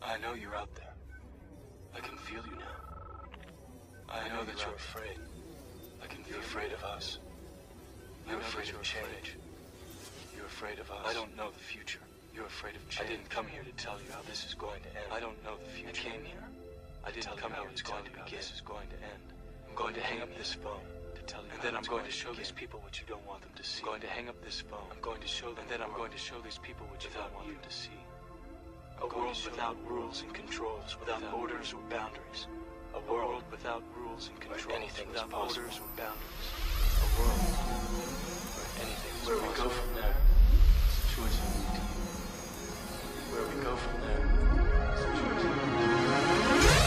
I know you're out there. I can feel you now. I know that you're afraid. I can feel afraid of us. You're afraid of change. You're afraid of us. I don't know the future. You're afraid of change. I didn't come here to tell you how this is going to end. I don't know the future. I came here. I didn't come here to tell you how this is going to end. I'm going to hang up this phone to tell you. And then I'm going to show these people what you don't want them to see. I'm going to hang up this phone. I'm going to show them. And then I'm going to show these people what you don't want them to see. A world without rules and controls, without borders or boundaries. A world without rules and controls, anything without borders or boundaries. A world where anything is possible. Where we go from there, it's a choice of the deep. Where we go from there, it's a choice of the deep.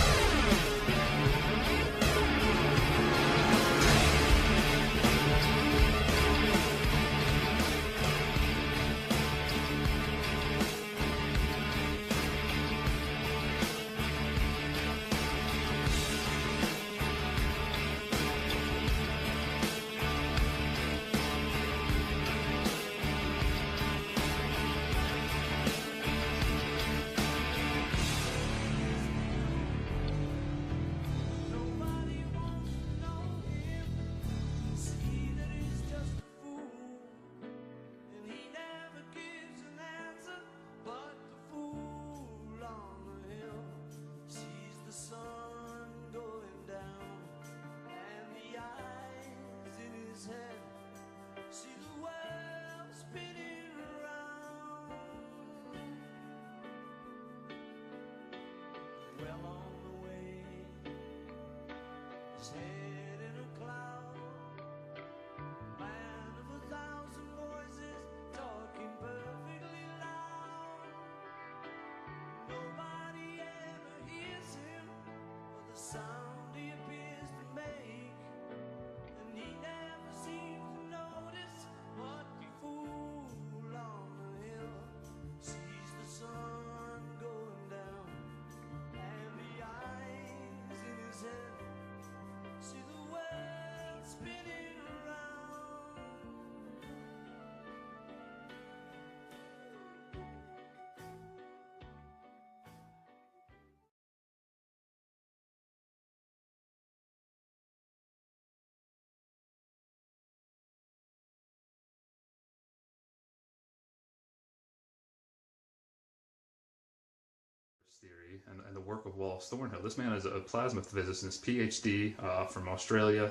Theory and the work of Wallace Thornhill. This man is a plasma physicist, PhD from Australia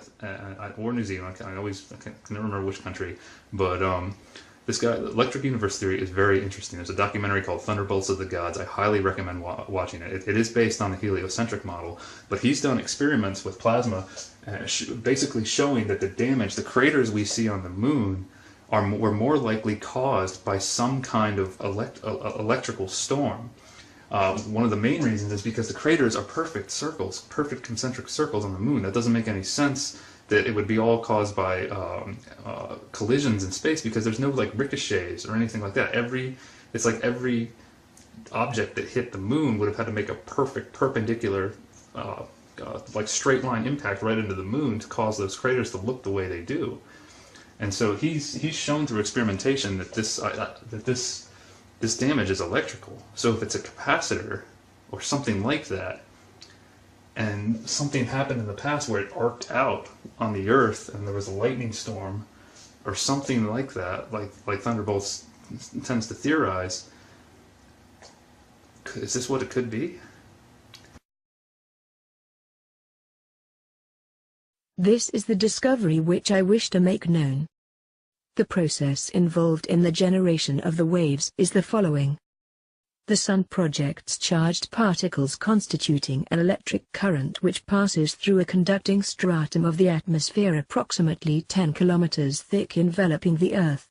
or New Zealand. I can never remember which country, but this guy, electric universe theory, is very interesting. There's a documentary called Thunderbolts of the Gods. I highly recommend watching it. It is based on the heliocentric model, but he's done experiments with plasma, basically showing that the craters we see on the moon were more likely caused by some kind of electrical storm. One of the main reasons is because the craters are perfect circles, perfect concentric circles on the moon. That doesn't make any sense that it would be all caused by collisions in space, because there's no like ricochets or anything like that. It's like every object that hit the moon would have had to make a perfect perpendicular, like straight line impact right into the moon to cause those craters to look the way they do. And so he's shown through experimentation that this damage is electrical. So if it's a capacitor or something like that, and something happened in the past where it arced out on the Earth and there was a lightning storm or something like that, like Thunderbolts tends to theorize, is this what it could be? This is the discovery which I wish to make known. The process involved in the generation of the waves is the following. The Sun projects charged particles constituting an electric current which passes through a conducting stratum of the atmosphere approximately 10 kilometers thick enveloping the Earth.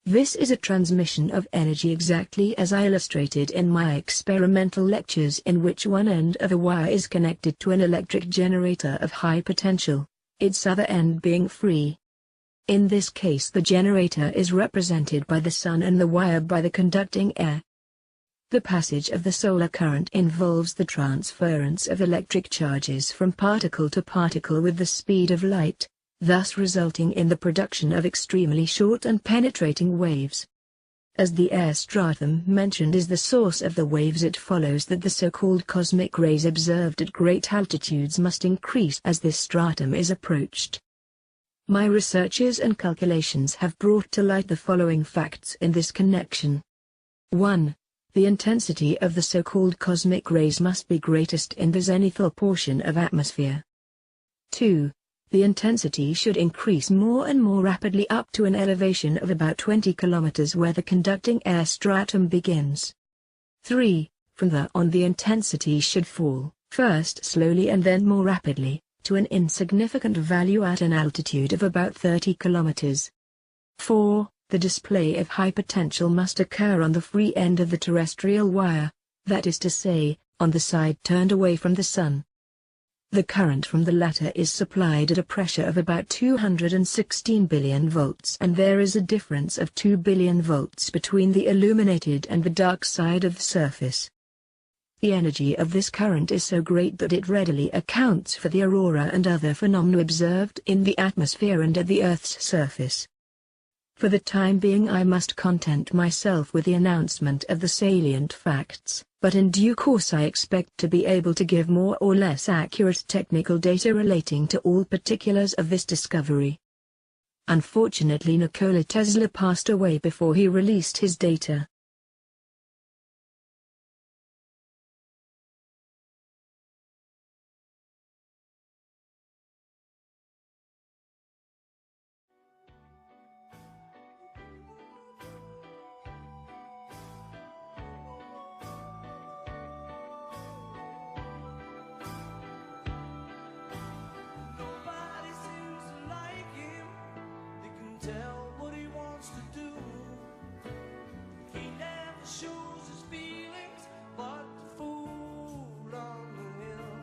This is a transmission of energy exactly as I illustrated in my experimental lectures, in which one end of a wire is connected to an electric generator of high potential, its other end being free. In this case the generator is represented by the Sun and the wire by the conducting air. The passage of the solar current involves the transference of electric charges from particle to particle with the speed of light, thus resulting in the production of extremely short and penetrating waves. As the air stratum mentioned is the source of the waves, it follows that the so-called cosmic rays observed at great altitudes must increase as this stratum is approached. My researches and calculations have brought to light the following facts in this connection. 1. The intensity of the so-called cosmic rays must be greatest in the zenithal portion of atmosphere. 2. The intensity should increase more and more rapidly up to an elevation of about 20 kilometers where the conducting air stratum begins. 3. From there on the intensity should fall, first slowly and then more rapidly, to an insignificant value at an altitude of about 30 kilometers. 4. The display of high potential must occur on the free end of the terrestrial wire, that is to say, on the side turned away from the Sun. The current from the latter is supplied at a pressure of about 216 billion volts, and there is a difference of 2 billion volts between the illuminated and the dark side of the surface. The energy of this current is so great that it readily accounts for the aurora and other phenomena observed in the atmosphere and at the Earth's surface. For the time being I must content myself with the announcement of the salient facts, but in due course I expect to be able to give more or less accurate technical data relating to all particulars of this discovery. Unfortunately, Nikola Tesla passed away before he released his data. Nobody seems to like him. They can tell what he wants to do. He never shows his feelings, but the fool on the hill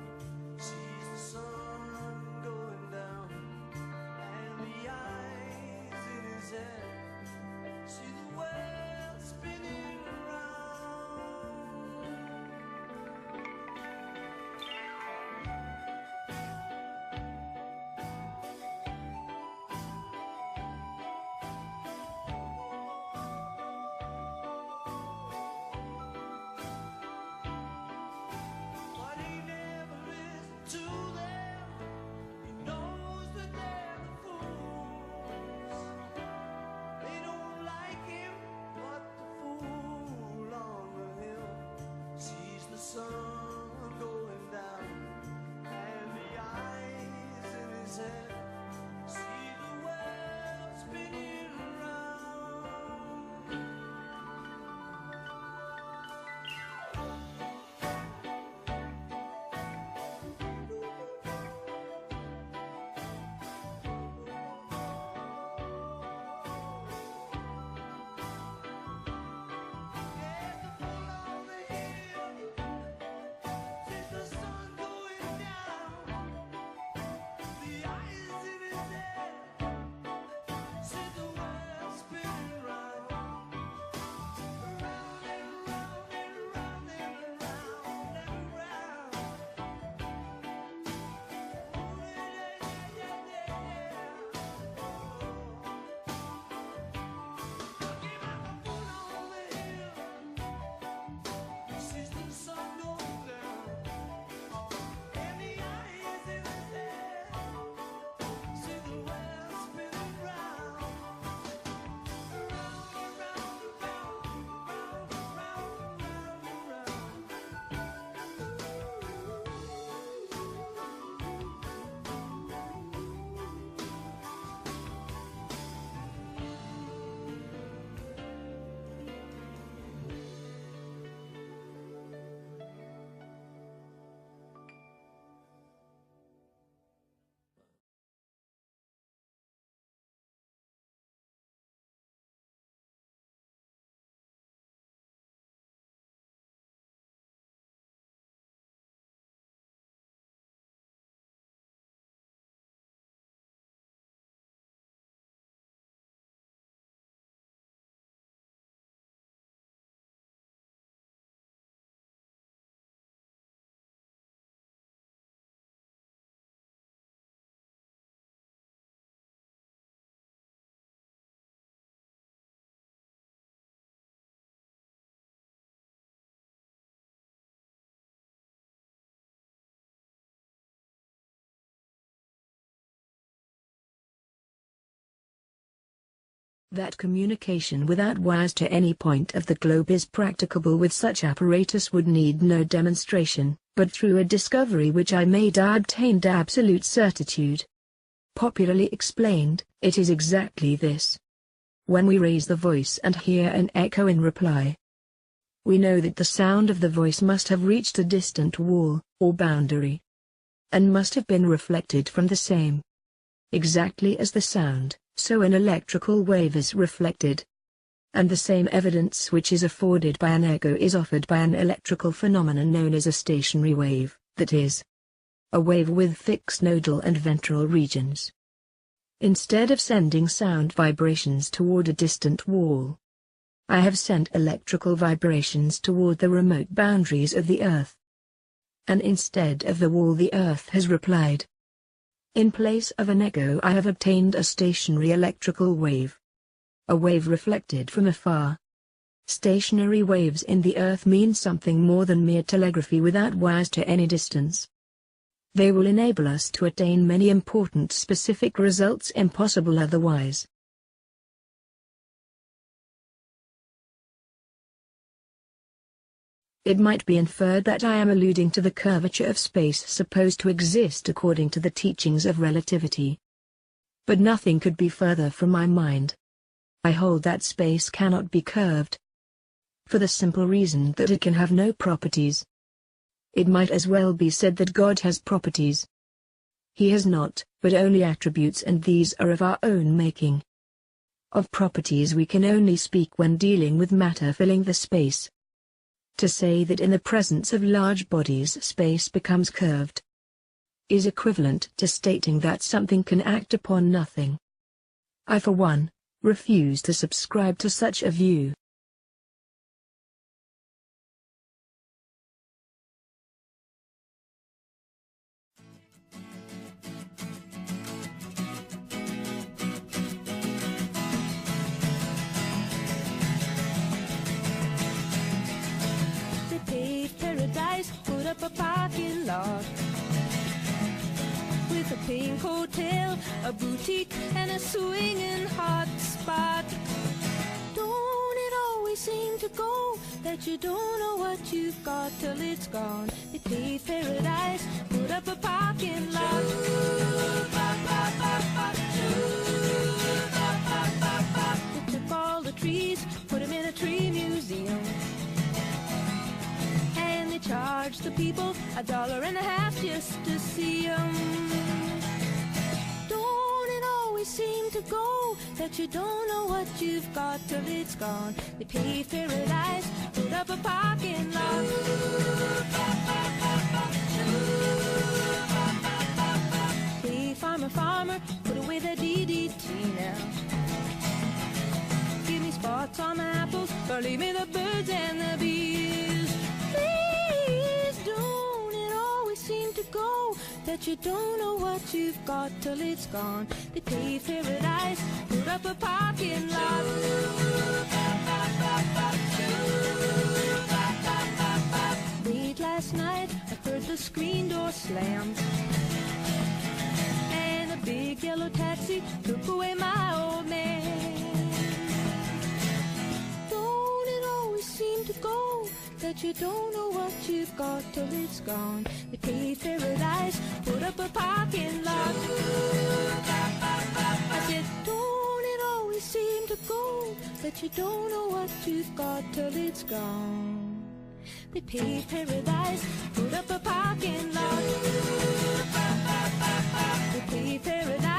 sees the sun going down, and the eyes in his head see the world spinning around. That communication without wires to any point of the globe is practicable with such apparatus would need no demonstration, but through a discovery which I made I obtained absolute certitude. Popularly explained, it is exactly this. When we raise the voice and hear an echo in reply, we know that the sound of the voice must have reached a distant wall, or boundary, and must have been reflected from the same. Exactly as the sound, so an electrical wave is reflected. And the same evidence which is afforded by an echo is offered by an electrical phenomenon known as a stationary wave, that is, a wave with fixed nodal and ventral regions. Instead of sending sound vibrations toward a distant wall, I have sent electrical vibrations toward the remote boundaries of the earth. And instead of the wall the earth has replied. In place of an echo I have obtained a stationary electrical wave. A wave reflected from afar. Stationary waves in the earth mean something more than mere telegraphy without wires to any distance. They will enable us to attain many important specific results impossible otherwise. It might be inferred that I am alluding to the curvature of space supposed to exist according to the teachings of relativity. But nothing could be further from my mind. I hold that space cannot be curved, for the simple reason that it can have no properties. It might as well be said that God has properties. He has not, but only attributes, and these are of our own making. Of properties we can only speak when dealing with matter filling the space. To say that in the presence of large bodies space becomes curved is equivalent to stating that something can act upon nothing. I for one, refuse to subscribe to such a view. Put up a parking lot with a pink hotel, a boutique, and a swinging hot spot. Don't it always seem to go that you don't know what you've got till it's gone? They paved paradise, put up a parking lot. They took all the trees, put them in a tree museum. They charge the people $1.50 just to see 'em. Don't it always seem to go that you don't know what you've got till it's gone? They paved paradise, put up a parking lot. Hey, farmer, farmer, put away the DDT now. Give me spots on my apples, or leave me the birds and the bees. Go that you don't know what you've got till it's gone. They paved paradise, put up a parking lot. Late last night I heard the screen door slam, and a big yellow taxi took away my old man. Don't it always seem to go that you don't know what you've got till it's gone? They paved paradise, put up a parking lot. I said, don't it always seem to go that you don't know what you've got till it's gone? They paved paradise, put up a parking lot. They paved paradise.